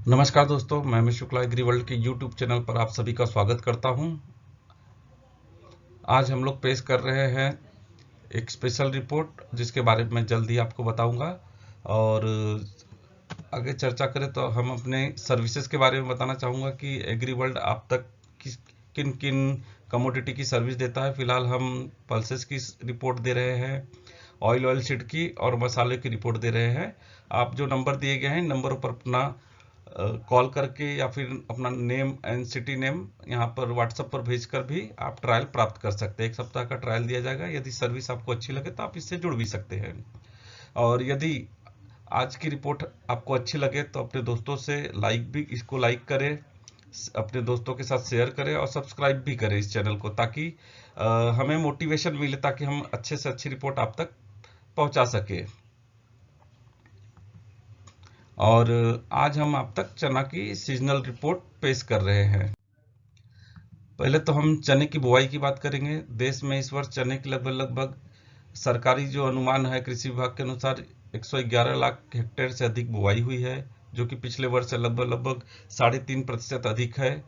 नमस्कार दोस्तों, मैं अमित शुक्ला एग्री वर्ल्ड के यूट्यूब चैनल पर आप सभी का स्वागत करता हूं। आज हम लोग पेश कर रहे हैं एक स्पेशल रिपोर्ट जिसके बारे में जल्दी आपको बताऊंगा। और आगे चर्चा करें तो हम अपने सर्विसेज के बारे में बताना चाहूँगा कि एग्री वर्ल्ड आप तक किन किन कमोडिटी की सर्विस देता है। फिलहाल हम पल्सेस की रिपोर्ट दे रहे हैं, ऑयल सीड की और मसाले की रिपोर्ट दे रहे हैं। आप जो नंबर दिए गए हैं, नंबरों पर अपना कॉल करके या फिर अपना नेम एंड सिटी नेम यहाँ पर व्हाट्सएप पर भेजकर भी आप ट्रायल प्राप्त कर सकते हैं। 1 सप्ताह का ट्रायल दिया जाएगा। यदि सर्विस आपको अच्छी लगे तो आप इससे जुड़ भी सकते हैं। और यदि आज की रिपोर्ट आपको अच्छी लगे तो अपने दोस्तों से इसको लाइक करें, अपने दोस्तों के साथ शेयर करें और सब्सक्राइब भी करें इस चैनल को, ताकि हमें मोटिवेशन मिले, ताकि हम अच्छे से अच्छी रिपोर्ट आप तक पहुंचा सके। और आज हम आप तक चना की सीजनल रिपोर्ट पेश कर रहे हैं। पहले तो हम चने की बुआई की बात करेंगे। देश में इस वर्ष चने की लगभग सरकारी जो अनुमान है कृषि विभाग के अनुसार 111 लाख हेक्टेयर से अधिक बुआई हुई है, जो कि पिछले वर्ष से लगभग 3.5% अधिक है।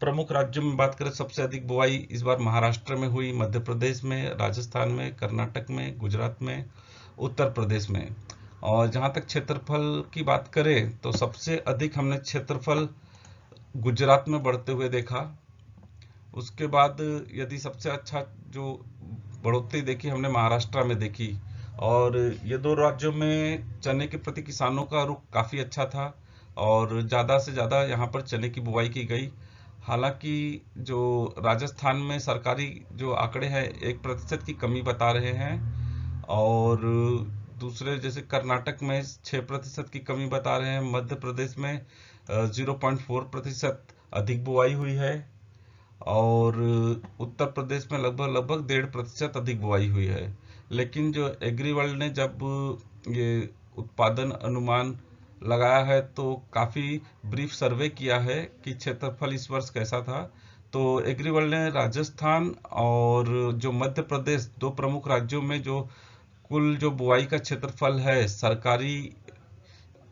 प्रमुख राज्यों में बात करें, सबसे अधिक बुआई इस बार महाराष्ट्र में हुई, मध्य प्रदेश में, राजस्थान में, कर्नाटक में, गुजरात में, उत्तर प्रदेश में। और जहां तक क्षेत्रफल की बात करें तो सबसे अधिक हमने क्षेत्रफल गुजरात में बढ़ते हुए देखा। उसके बाद यदि सबसे अच्छा जो बढ़ोतरी देखी हमने महाराष्ट्र में देखी। और ये दो राज्यों में चने के प्रति किसानों का रुख काफ़ी अच्छा था और ज़्यादा से ज़्यादा यहाँ पर चने की बुआई की गई। हालांकि जो राजस्थान में सरकारी जो आंकड़े हैं 1% की कमी बता रहे हैं, और दूसरे जैसे कर्नाटक में 6% की कमी बता रहे हैं, मध्य प्रदेश में 0.4% अधिक बुआई हुई है, और उत्तर प्रदेश में लगभग 1.5% अधिक बुआई हुई है। लेकिन जो एग्री वर्ल्ड ने जब ये उत्पादन अनुमान लगाया है तो काफ़ी ब्रीफ सर्वे किया है कि क्षेत्रफल इस वर्ष कैसा था। तो एग्री वर्ल्ड ने राजस्थान और जो मध्य प्रदेश, दो प्रमुख राज्यों में जो कुल जो बुआई का क्षेत्रफल है सरकारी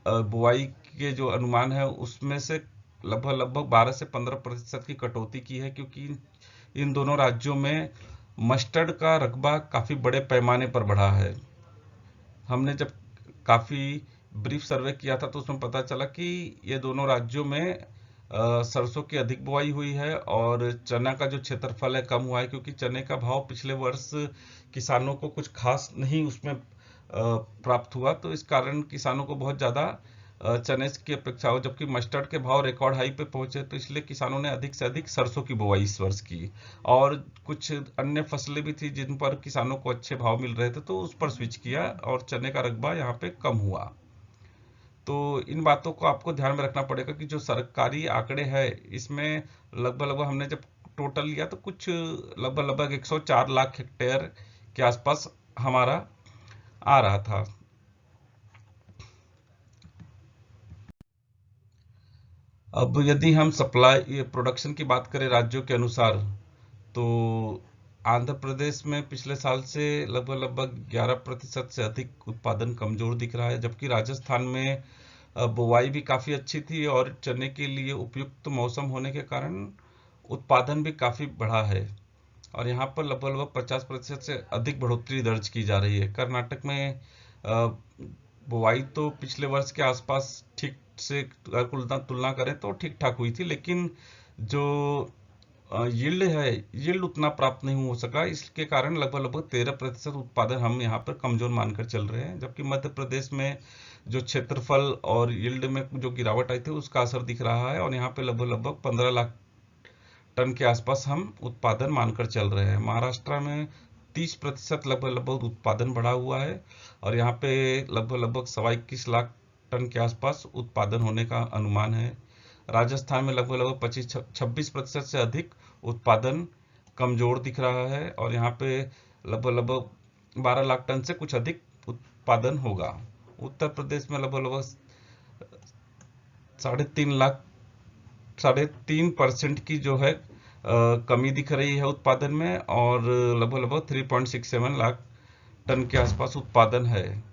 बुआई के जो अनुमान है उसमें से लगभग 12 से 15% की कटौती की है, क्योंकि इन दोनों राज्यों में मस्टर्ड का रकबा काफ़ी बड़े पैमाने पर बढ़ा है। हमने जब काफ़ी ब्रीफ सर्वे किया था तो उसमें पता चला कि ये दोनों राज्यों में सरसों की अधिक बुआई हुई है और चना का जो क्षेत्रफल है कम हुआ है, क्योंकि चने का भाव पिछले वर्ष किसानों को कुछ खास नहीं उसमें प्राप्त हुआ, तो इस कारण किसानों को बहुत ज़्यादा चने की अपेक्षा हो, जबकि मस्टर्ड के भाव रिकॉर्ड हाई पे पहुंचे, तो इसलिए किसानों ने अधिक से अधिक सरसों की बुआई इस वर्ष की। और कुछ अन्य फसलें भी थी जिन पर किसानों को अच्छे भाव मिल रहे थे, तो उस पर स्विच किया और चने का रकबा यहाँ पे कम हुआ। तो इन बातों को आपको ध्यान में रखना पड़ेगा कि जो सरकारी आंकड़े हैं इसमें लगभग हमने जब टोटल लिया तो कुछ लगभग 104 लाख हेक्टेयर के आसपास हमारा आ रहा था। अब यदि हम सप्लाई प्रोडक्शन की बात करें राज्यों के अनुसार, तो आंध्र प्रदेश में पिछले साल से लगभग 11% से अधिक उत्पादन कमजोर दिख रहा है, जबकि राजस्थान में बुवाई भी काफ़ी अच्छी थी और चने के लिए उपयुक्त मौसम होने के कारण उत्पादन भी काफ़ी बढ़ा है, और यहाँ पर लगभग 50% से अधिक बढ़ोतरी दर्ज की जा रही है। कर्नाटक में बुवाई तो पिछले वर्ष के आसपास ठीक से अगर तुलना करें तो ठीक ठाक हुई थी, लेकिन जो यील्ड उतना प्राप्त नहीं हो सका, इसके कारण लगभग 13% उत्पादन हम यहाँ पर कमजोर मानकर चल रहे हैं। जबकि मध्य प्रदेश में जो क्षेत्रफल और यील्ड में जो गिरावट आई थी उसका असर दिख रहा है, और यहाँ पे लगभग 15 लाख टन के आसपास हम उत्पादन मानकर चल रहे हैं। महाराष्ट्र में 30% लगभग उत्पादन बढ़ा हुआ है, और यहाँ पे लगभग 21.25 लाख टन के आसपास उत्पादन होने का अनुमान है। राजस्थान में लगभग 26% से अधिक उत्पादन कमजोर दिख रहा है, और यहाँ पे लगभग 12 लाख टन से कुछ अधिक उत्पादन होगा। उत्तर प्रदेश में लगभग 3.5% की जो है कमी दिख रही है उत्पादन में, और लगभग 3.67 लाख टन के आसपास उत्पादन है।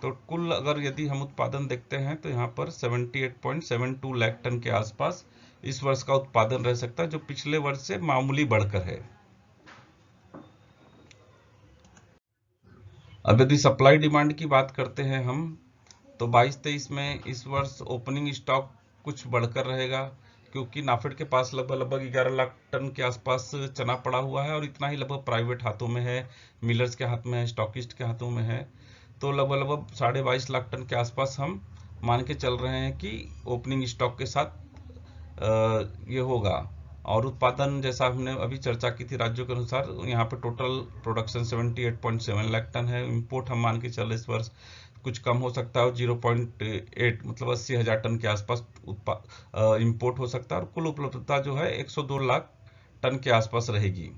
तो कुल अगर यदि हम उत्पादन देखते हैं तो यहाँ पर 78.72 लाख टन के आसपास इस वर्ष का उत्पादन रह सकता है, जो पिछले वर्ष से मामूली बढ़कर है। अब यदि सप्लाई डिमांड की बात करते हैं हम, तो 22-23 में इस वर्ष ओपनिंग स्टॉक कुछ बढ़कर रहेगा, क्योंकि नाफेड के पास लगभग 11 लाख टन के आसपास चना पड़ा हुआ है, और इतना ही लगभग प्राइवेट हाथों में है, मिलर्स के हाथ में है, स्टॉकिस्ट के हाथों में है। तो लगभग 22.5 लाख टन के आसपास हम मान के चल रहे हैं कि ओपनिंग स्टॉक के साथ ये होगा। और उत्पादन जैसा हमने अभी चर्चा की थी राज्यों के अनुसार, यहाँ पे टोटल प्रोडक्शन 78.7 लाख टन है। इंपोर्ट हम मान के चले इस वर्ष कुछ कम हो सकता है, 0.8 मतलब 80,000 टन के आसपास इंपोर्ट हो सकता है, और कुल उपलब्धता जो है 102 लाख टन के आसपास रहेगी।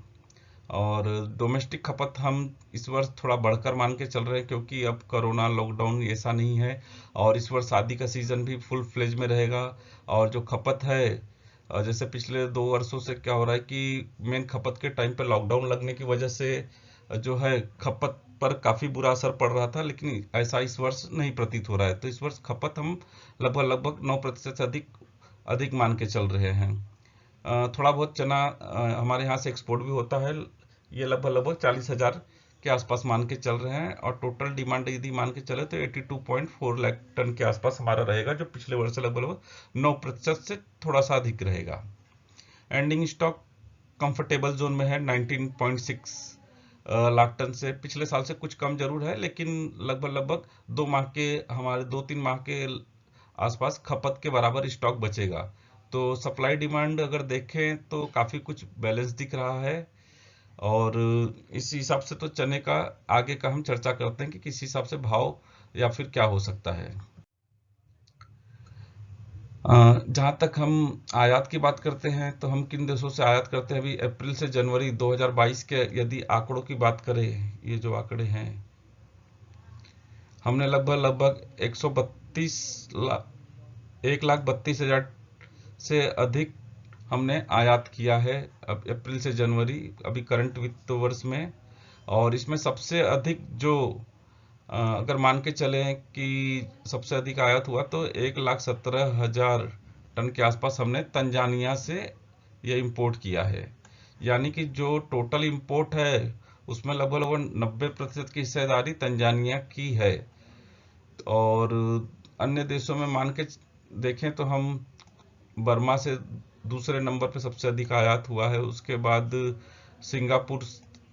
और डोमेस्टिक खपत हम इस वर्ष थोड़ा बढ़कर मान के चल रहे हैं, क्योंकि अब कोरोना लॉकडाउन ऐसा नहीं है, और इस वर्ष शादी का सीजन भी फुल फ्लेज में रहेगा। और जो खपत है, जैसे पिछले 2 वर्षों से क्या हो रहा है कि मेन खपत के टाइम पे लॉकडाउन लगने की वजह से जो है खपत पर काफी बुरा असर पड़ रहा था, लेकिन ऐसा इस वर्ष नहीं प्रतीत हो रहा है। तो इस वर्ष खपत हम लगभग 9% से अधिक अधिक मान के चल रहे हैं। थोड़ा बहुत चना हमारे यहाँ से एक्सपोर्ट भी होता है, ये लगभग 40,000 के आसपास मान के चल रहे हैं। और टोटल डिमांड यदि मान के चले तो 82.4 लाख टन के आसपास हमारा रहेगा, जो पिछले वर्ष से लगभग 9% से थोड़ा सा अधिक रहेगा। एंडिंग स्टॉक कंफर्टेबल जोन में है 19.6 लाख टन से। पिछले साल से कुछ कम जरूर है, लेकिन लगभग 2-3 माह के आसपास खपत के बराबर स्टॉक बचेगा। तो सप्लाई डिमांड अगर देखें तो काफी कुछ बैलेंस दिख रहा है। और इस हिसाब से तो चने का आगे का हम चर्चा करते हैं कि किस हिसाब से भाव या फिर क्या हो सकता है। जहां तक हम आयात की बात करते हैं, तो हम किन देशों से आयात करते हैं। अभी अप्रैल से जनवरी 2022 के यदि आंकड़ों की बात करें, ये जो आंकड़े हैं, हमने लगभग 1,32,000 से अधिक हमने आयात किया है अब अप्रैल से जनवरी, अभी करंट वित्त वर्ष में। और इसमें सबसे अधिक जो अगर मान के चले कि सबसे अधिक आयात हुआ, तो 1,17,000 टन के आसपास हमने तंजानिया से ये इंपोर्ट किया है। यानी कि जो टोटल इंपोर्ट है उसमें लगभग 90% की हिस्सेदारी तंजानिया की है। और अन्य देशों में मान के देखें तो हम बर्मा से दूसरे नंबर पे सबसे अधिक आयात हुआ है। उसके बाद सिंगापुर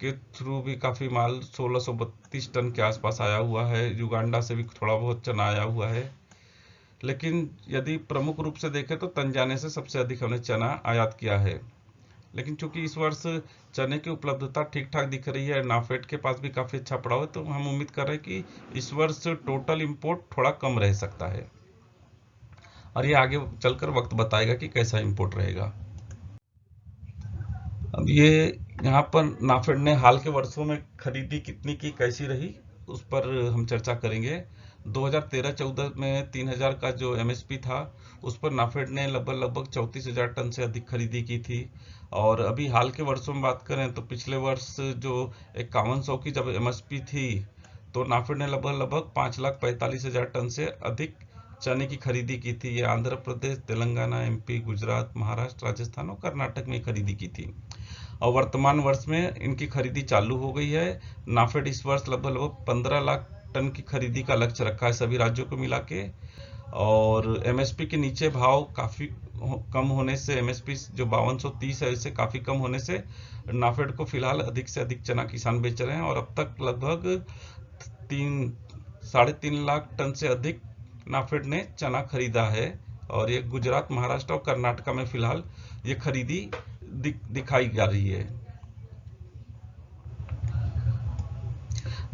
के थ्रू भी काफी माल 1632 टन के आसपास आया हुआ है। युगांडा से भी थोड़ा बहुत चना आया हुआ है। लेकिन यदि प्रमुख रूप से देखें तो तंजानिया से सबसे अधिक हमने चना आयात किया है। लेकिन चूंकि इस वर्ष चने की उपलब्धता ठीक ठाक दिख रही है, नाफेड के पास भी काफी अच्छा पड़ा हुआ है, तो हम उम्मीद कर रहे हैं कि इस वर्ष टोटल इंपोर्ट थोड़ा कम रह सकता है। और ये आगे चलकर वक्त बताएगा कि कैसा इंपोर्ट रहेगा। अब ये यहाँ पर नाफेड ने हाल के वर्षों में खरीदी कितनी की, कैसी रही, उस पर हम चर्चा करेंगे। 2013-14 में 3,000 का जो एमएसपी था, उस पर नाफेड ने लगभग 34,000 टन से अधिक खरीदी की थी। और अभी हाल के वर्षों में बात करें तो पिछले वर्ष जो 5100 की जब एमएसपी थी, तो नाफेड ने लगभग 5,45,000 टन से अधिक चने की खरीदी की थी। ये आंध्र प्रदेश, तेलंगाना, एमपी, गुजरात, महाराष्ट्र, राजस्थान और कर्नाटक में खरीदी की थी। और वर्तमान वर्ष में इनकी खरीदी चालू हो गई है। नाफेड इस वर्ष लगभग 15 लाख टन की खरीदी का लक्ष्य रखा है सभी राज्यों को मिला के। और एमएसपी के नीचे भाव काफी कम होने से, एमएसपी जो 5230 है, इससे काफी कम होने से नाफेड को फिलहाल अधिक से अधिक चना किसान बेच रहे हैं। और अब तक लगभग 3-3.5 लाख टन से अधिक नाफेड ने चना खरीदा है। और ये गुजरात, महाराष्ट्र और कर्नाटक में फिलहाल ये खरीदी दिखाई जा रही है।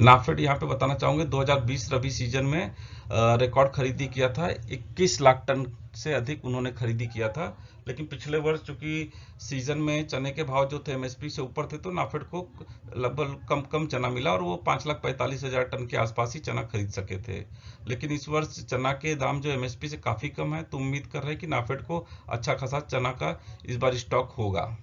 नाफेड यहाँ पे बताना चाहूंगे 2020 रबी सीजन में रिकॉर्ड खरीदी किया था, 21 लाख टन से अधिक उन्होंने खरीदी किया था। लेकिन पिछले वर्ष चूंकि सीजन में चने के भाव जो थे एमएसपी से ऊपर थे, तो नाफेड को लगभग कम चना मिला और वो 5,45,000 टन के आसपास ही चना खरीद सके थे। लेकिन इस वर्ष चना के दाम जो एमएसपी से काफी कम है, तो उम्मीद कर रहे हैं कि नाफेड को अच्छा खासा चना का इस बार स्टॉक होगा।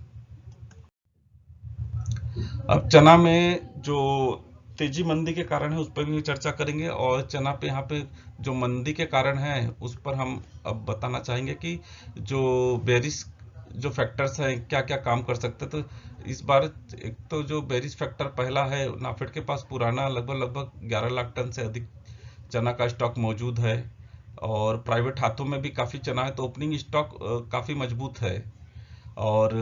अब चना में जो तेजी मंदी के कारण है उस पर भी चर्चा करेंगे, और चना पे यहाँ पे जो मंदी के कारण है उस पर हम अब बताना चाहेंगे कि जो बेरिस जो फैक्टर्स हैं क्या क्या काम कर सकते हैं। तो इस बार एक तो जो बेरिस फैक्टर पहला है, नाफेड के पास पुराना लगभग लगभग 11 लाख टन से अधिक चना का स्टॉक मौजूद है, और प्राइवेट हाथों में भी काफ़ी चना है, तो ओपनिंग स्टॉक काफ़ी मजबूत है। और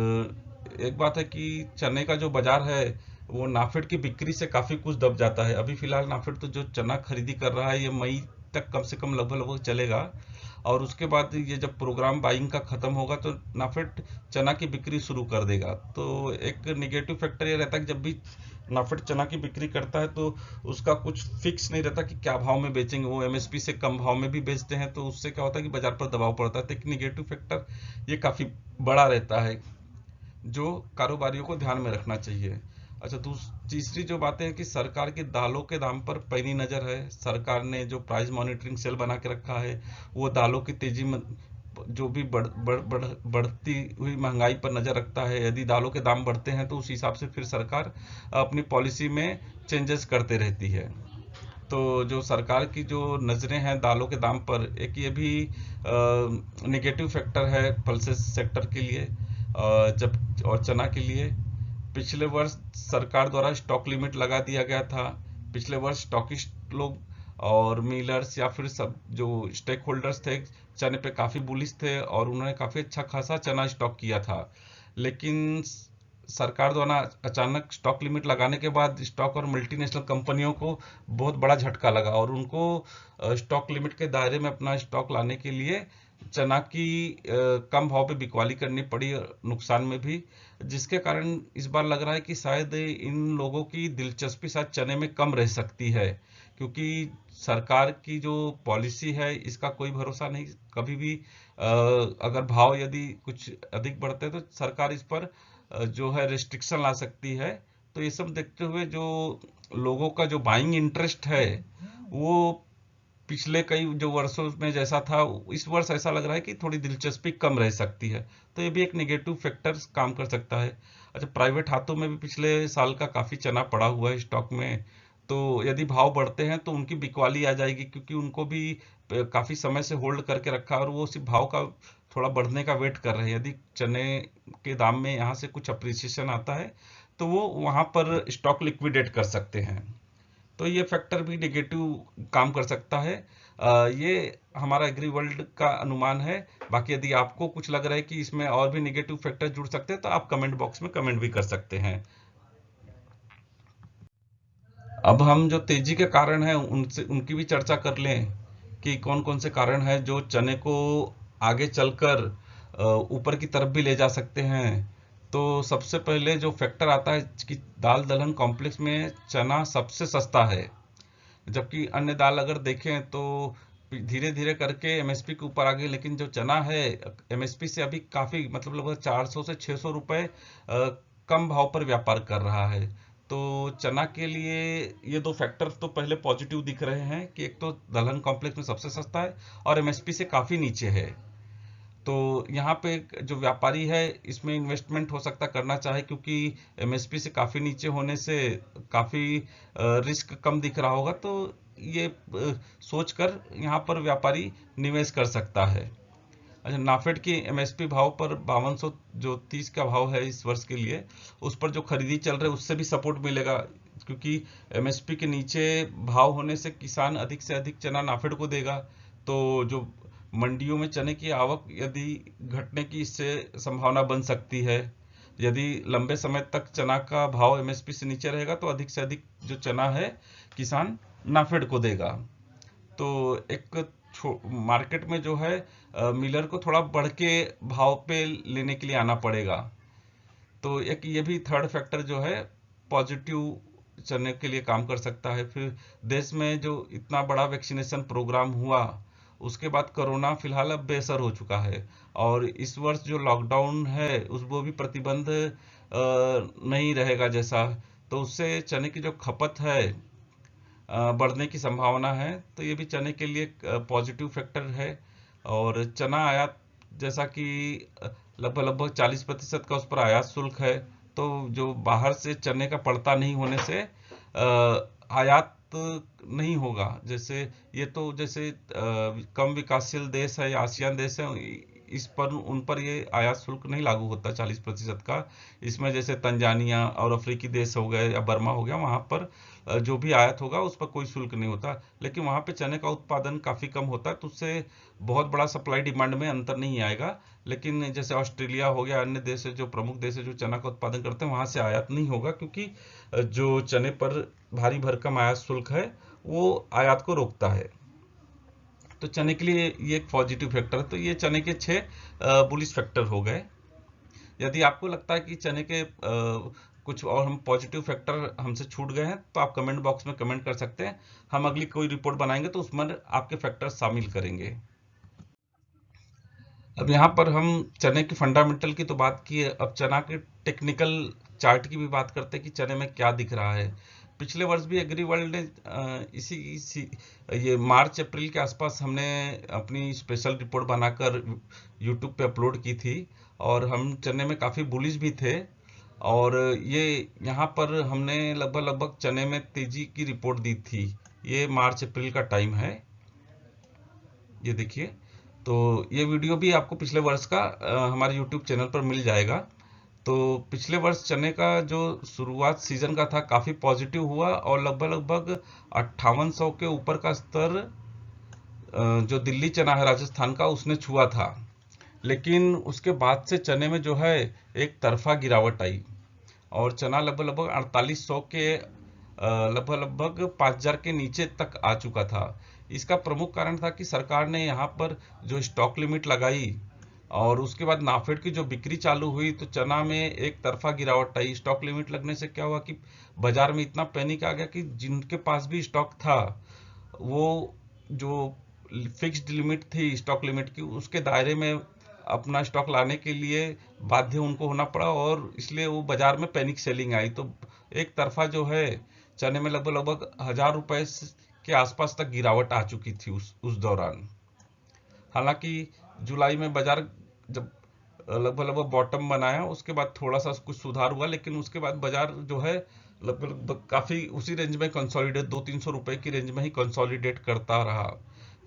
एक बात है कि चने का जो बाजार है वो नाफेड की बिक्री से काफी कुछ दब जाता है। अभी फिलहाल नाफेड तो जो चना खरीदी कर रहा है ये मई तक कम से कम लगभग लगभग चलेगा, और उसके बाद ये जब प्रोग्राम बाइंग का खत्म होगा तो नाफेड चना की बिक्री शुरू कर देगा। तो एक निगेटिव फैक्टर ये रहता है कि जब भी नाफेड चना की बिक्री करता है तो उसका कुछ फिक्स नहीं रहता कि क्या भाव में बेचेंगे, वो एमएसपी से कम भाव में भी बेचते हैं, तो उससे क्या होता है कि बाजार पर दबाव पड़ता है। तो एक निगेटिव फैक्टर ये काफी बड़ा रहता है जो कारोबारियों को ध्यान में रखना चाहिए। अच्छा, तीसरी जो बातें हैं कि सरकार की दालों के दाम पर पैनी नज़र है। सरकार ने जो प्राइस मॉनिटरिंग सेल बना के रखा है वो दालों की तेजी में जो भी बढ़ती हुई महंगाई पर नज़र रखता है। यदि दालों के दाम बढ़ते हैं तो उस हिसाब से फिर सरकार अपनी पॉलिसी में चेंजेस करते रहती है। तो जो सरकार की जो नज़रें हैं दालों के दाम पर, एक ये भी नेगेटिव फैक्टर है पल्सेस सेक्टर के लिए, जब और चना के लिए पिछले वर्ष सरकार द्वारा स्टॉक लिमिट लगा दिया गया था। पिछले वर्ष स्टॉकिस्ट लोग और मिलर्स या फिर सब जो स्टेक होल्डर्स थे चने पे काफ़ी बुलिश थे, और उन्होंने काफ़ी अच्छा खासा चना स्टॉक किया था। लेकिन सरकार द्वारा अचानक स्टॉक लिमिट लगाने के बाद स्टॉक और मल्टीनेशनल कंपनियों को बहुत बड़ा झटका लगा, और उनको स्टॉक लिमिट के दायरे में अपना स्टॉक लाने के लिए चना की कम भाव पे बिकवाली करनी पड़ी, नुकसान में भी, जिसके कारण इस बार लग रहा है कि शायद इन लोगों की दिलचस्पी शायद चने में कम रह सकती है, क्योंकि सरकार की जो पॉलिसी है इसका कोई भरोसा नहीं। कभी भी अगर भाव यदि कुछ अधिक बढ़ते हैं तो सरकार इस पर जो है रिस्ट्रिक्शन ला सकती है। तो ये सब देखते हुए जो लोगों का जो बाइंग इंटरेस्ट है वो पिछले कई जो वर्षों में जैसा था इस वर्ष ऐसा लग रहा है कि थोड़ी दिलचस्पी कम रह सकती है। तो ये भी एक नेगेटिव फैक्टर काम कर सकता है। अच्छा, प्राइवेट हाथों में भी पिछले साल का काफी चना पड़ा हुआ है स्टॉक में, तो यदि भाव बढ़ते हैं तो उनकी बिकवाली आ जाएगी, क्योंकि उनको भी काफी समय से होल्ड करके रखा है और वो सिर्फ भाव का थोड़ा बढ़ने का वेट कर रहे हैं। यदि चने के दाम में यहाँ से कुछ अप्रिसिएशन आता है तो वो वहां पर स्टॉक लिक्विडेट कर सकते हैं। तो ये फैक्टर भी नेगेटिव काम कर सकता है। ये हमारा एग्री वर्ल्ड का अनुमान है। बाकी यदि आपको कुछ लग रहा है कि इसमें और भी नेगेटिव फैक्टर जुड़ सकते हैं तो आप कमेंट बॉक्स में कमेंट भी कर सकते हैं। अब हम जो तेजी के कारण हैं उनसे उनकी भी चर्चा कर लें कि कौन कौन से कारण हैं जो चने को आगे चलकर ऊपर की तरफ भी ले जा सकते हैं। तो सबसे पहले जो फैक्टर आता है कि दाल दलहन कॉम्प्लेक्स में चना सबसे सस्ता है, जबकि अन्य दाल अगर देखें तो धीरे धीरे करके एमएसपी के ऊपर आ गई, लेकिन जो चना है एमएसपी से अभी काफी मतलब लगभग 400 से 600 रुपए कम भाव पर व्यापार कर रहा है। तो चना के लिए ये दो फैक्टर तो पहले पॉजिटिव दिख रहे हैं कि एक तो दलहन कॉम्प्लेक्स में सबसे सस्ता है और एमएसपी से काफी नीचे है। तो यहाँ पे जो व्यापारी है इसमें इन्वेस्टमेंट हो सकता करना चाहे, क्योंकि एमएसपी से काफी नीचे होने से काफी रिस्क कम दिख रहा होगा, तो ये सोचकर यहाँ पर व्यापारी निवेश कर सकता है। अच्छा, नाफेड की एमएसपी भाव पर 5200 जो 30 का भाव है इस वर्ष के लिए, उस पर जो खरीदी चल रही है उससे भी सपोर्ट मिलेगा, क्योंकि एमएसपी के नीचे भाव होने से किसान अधिक से अधिक चना नाफेड को देगा। तो जो मंडियों में चने की आवक यदि घटने की इससे संभावना बन सकती है। यदि लंबे समय तक चना का भाव एमएसपी से नीचे रहेगा तो अधिक से अधिक जो चना है किसान नाफेड को देगा। तो एक मार्केट में जो है मिलर को थोड़ा बढ़ के भाव पे लेने के लिए आना पड़ेगा। तो एक ये भी थर्ड फैक्टर जो है पॉजिटिव चलने के लिए काम कर सकता है। फिर देश में जो इतना बड़ा वैक्सीनेशन प्रोग्राम हुआ उसके बाद कोरोना फिलहाल अब बेअसर हो चुका है, और इस वर्ष जो लॉकडाउन है उस वो भी प्रतिबंध नहीं रहेगा जैसा, तो उससे चने की जो खपत है बढ़ने की संभावना है। तो ये भी चने के लिए पॉजिटिव फैक्टर है। और चना आयात जैसा कि लगभग लगभग 40% का उस पर आयात शुल्क है, तो जो बाहर से चने का पड़ता नहीं होने से आयात नहीं होगा। जैसे ये तो जैसे कम विकासशील देश है या आसियान देश है, इस पर उन पर ये आयात शुल्क नहीं लागू होता 40% का। इसमें जैसे तंजानिया और अफ्रीकी देश हो गए या बर्मा हो गया, वहां पर जो भी आयात होगा उस पर कोई शुल्क नहीं होता। लेकिन वहां पे चने का उत्पादन काफी कम होता है, तो उससे बहुत बड़ा सप्लाई डिमांड में अंतर नहीं आएगा। लेकिन जैसे ऑस्ट्रेलिया हो गया, अन्य देश है जो प्रमुख देश है जो चना का उत्पादन करते हैं, वहां से आयात नहीं होगा, क्योंकि जो चने पर भारी भरकम आयात शुल्क है वो आयात को रोकता है। तो चने के लिए ये एक पॉजिटिव फैक्टर है। तो ये चने के 6 बुलिश फैक्टर हो गए। यदि आपको लगता है कि चने के कुछ और हम पॉजिटिव फैक्टर हमसे छूट गए हैं, तो आप कमेंट बॉक्स में कमेंट कर सकते हैं। हम अगली कोई रिपोर्ट बनाएंगे तो उसमें आपके फैक्टर शामिल करेंगे। अब यहाँ पर हम चने की फंडामेंटल की तो बात की है, अब चना के टेक्निकल चार्ट की भी बात करते हैं कि चने में क्या दिख रहा है। पिछले वर्ष भी एग्री वर्ल्ड ने इसी ये मार्च अप्रैल के आसपास हमने अपनी स्पेशल रिपोर्ट बनाकर यूट्यूब पे अपलोड की थी, और हम चने में काफ़ी बुलिश भी थे। और ये यहाँ पर हमने लगभग लगभग चने में तेजी की रिपोर्ट दी थी। ये मार्च अप्रैल का टाइम है, ये देखिए। तो ये वीडियो भी आपको पिछले वर्ष का हमारे YouTube चैनल पर मिल जाएगा। तो पिछले वर्ष चने का जो शुरुआत सीजन का था काफ़ी पॉजिटिव हुआ, और लगभग लगभग 5800 के ऊपर का स्तर जो दिल्ली चना है राजस्थान का, उसने छुआ था। लेकिन उसके बाद से चने में जो है एक तरफा गिरावट आई, और चना लगभग लगभग 4800 के लगभग लगभग 5000 के नीचे तक आ चुका था। इसका प्रमुख कारण था कि सरकार ने यहाँ पर जो स्टॉक लिमिट लगाई, और उसके बाद नाफेड की जो बिक्री चालू हुई, तो चना में एक तरफा गिरावट आई। स्टॉक लिमिट लगने से क्या हुआ कि बाजार में इतना पैनिक आ गया कि जिनके पास भी स्टॉक था, वो जो फिक्स्ड लिमिट थी स्टॉक लिमिट की, उसके दायरे में अपना स्टॉक लाने के लिए बाध्य उनको होना पड़ा, और इसलिए वो बाजार में पैनिक सेलिंग आई। तो एक तरफा जो है चने में लगभग लगभग 1000 रुपए के आसपास तक गिरावट आ चुकी थी उस दौरान। हालांकि जुलाई में बाजार जब लगभग लगभग बॉटम बनाया, उसके बाद थोड़ा सा कुछ सुधार हुआ, लेकिन उसके बाद बाजार जो है लगभग लगभग काफी उसी रेंज में कंसोलिडेट 200-300 रुपए की रेंज में ही कंसोलिडेट करता रहा।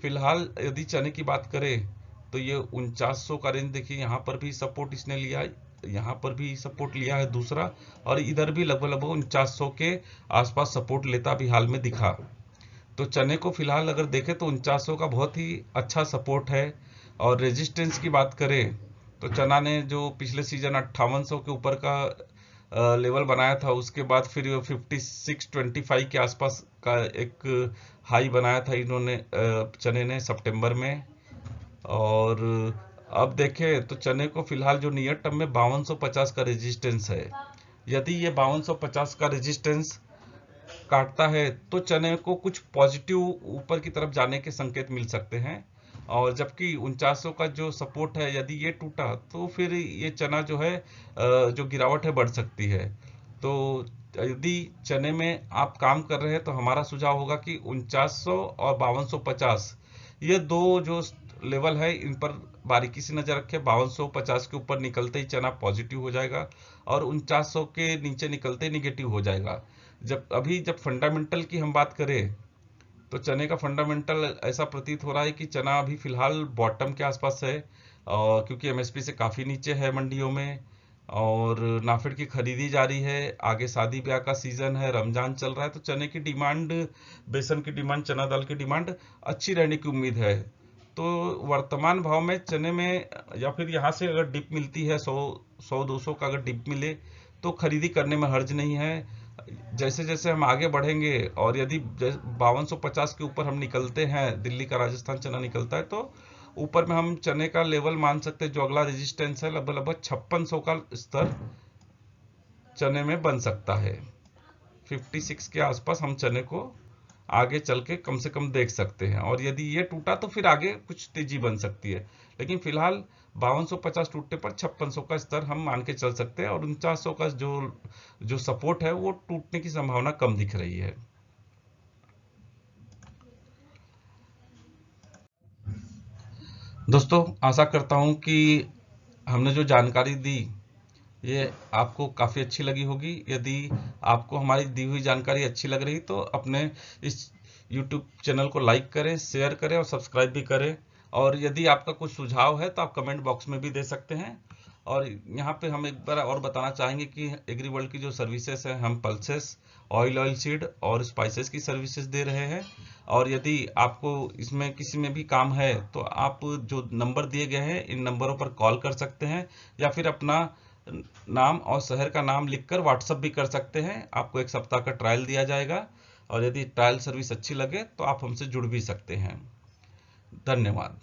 फिलहाल यदि चने की बात करें तो ये 4900 का रेंज देखिए, यहाँ पर भी सपोर्ट इसने लिया, यहाँ पर भी सपोर्ट लिया है दूसरा, और इधर भी लगभग लगभग 4900 के आसपास सपोर्ट लेता भी हाल में दिखा। तो चने को फिलहाल अगर देखें तो 4900 का बहुत ही अच्छा सपोर्ट है। और रेजिस्टेंस की बात करें तो चना ने जो पिछले सीजन 5800 के ऊपर का लेवल बनाया था, उसके बाद फिर 5625 के आसपास का एक हाई बनाया था इन्होंने चने ने सितंबर में। और अब देखें तो चने को फिलहाल जो नियर टर्म में 5250 का रेजिस्टेंस है। यदि ये 5250 का रेजिस्टेंस काटता है तो चने को कुछ पॉजिटिव ऊपर की तरफ जाने के संकेत मिल सकते हैं। और जबकि 4900 का जो सपोर्ट है, यदि ये टूटा तो फिर ये चना जो है जो गिरावट है बढ़ सकती है। तो यदि चने में आप काम कर रहे हैं तो हमारा सुझाव होगा कि 4900 और 5250 ये दो जो लेवल है, इन पर बारीकी से नजर रखें। 5250 के ऊपर निकलते ही चना पॉजिटिव हो जाएगा, और 4900 के नीचे निकलते ही निगेटिव हो जाएगा। जब फंडामेंटल की हम बात करें तो चने का फंडामेंटल ऐसा प्रतीत हो रहा है कि चना अभी फिलहाल बॉटम के आसपास है, क्योंकि एमएसपी से काफी नीचे है मंडियों में, और नाफेड की खरीदी जारी है। आगे शादी ब्याह का सीजन है, रमजान चल रहा है, तो चने की डिमांड, बेसन की डिमांड, चना दाल की डिमांड अच्छी रहने की उम्मीद है। तो वर्तमान भाव में चने में, या फिर यहाँ से अगर डिप मिलती है 100-200 का अगर डिप मिले तो खरीदी करने में हर्ज नहीं है। जैसे जैसे हम आगे बढ़ेंगे, और यदि 5250 के ऊपर हम निकलते हैं, दिल्ली का राजस्थान चना निकलता है, तो ऊपर में हम चने का लेवल मान सकते हैं। जो अगला रेजिस्टेंस है लगभग लगभग 5600 का स्तर चने में बन सकता है। 56 के आसपास हम चने को आगे चल के कम से कम देख सकते हैं, और यदि ये टूटा तो फिर आगे कुछ तेजी बन सकती है। लेकिन फिलहाल 5250 टूटने पर 5600 का स्तर हम मान के चल सकते हैं, और 4900 का जो सपोर्ट है वो टूटने की संभावना कम दिख रही है। दोस्तों, आशा करता हूं कि हमने जो जानकारी दी ये आपको काफ़ी अच्छी लगी होगी। यदि आपको हमारी दी हुई जानकारी अच्छी लग रही तो अपने इस YouTube चैनल को लाइक करें, शेयर करें और सब्सक्राइब भी करें। और यदि आपका कुछ सुझाव है तो आप कमेंट बॉक्स में भी दे सकते हैं। और यहाँ पे हम एक बार और बताना चाहेंगे कि एग्रीवर्ल्ड की जो सर्विसेज है, हम पल्सेस, ऑयल सीड और स्पाइसेस की सर्विसेज दे रहे हैं। और यदि आपको इसमें किसी में भी काम है तो आप जो नंबर दिए गए हैं इन नंबरों पर कॉल कर सकते हैं, या फिर अपना नाम और शहर का नाम लिखकर व्हाट्सएप भी कर सकते हैं। आपको 1 सप्ताह का ट्रायल दिया जाएगा, और यदि ट्रायल सर्विस अच्छी लगे तो आप हमसे जुड़ भी सकते हैं। धन्यवाद।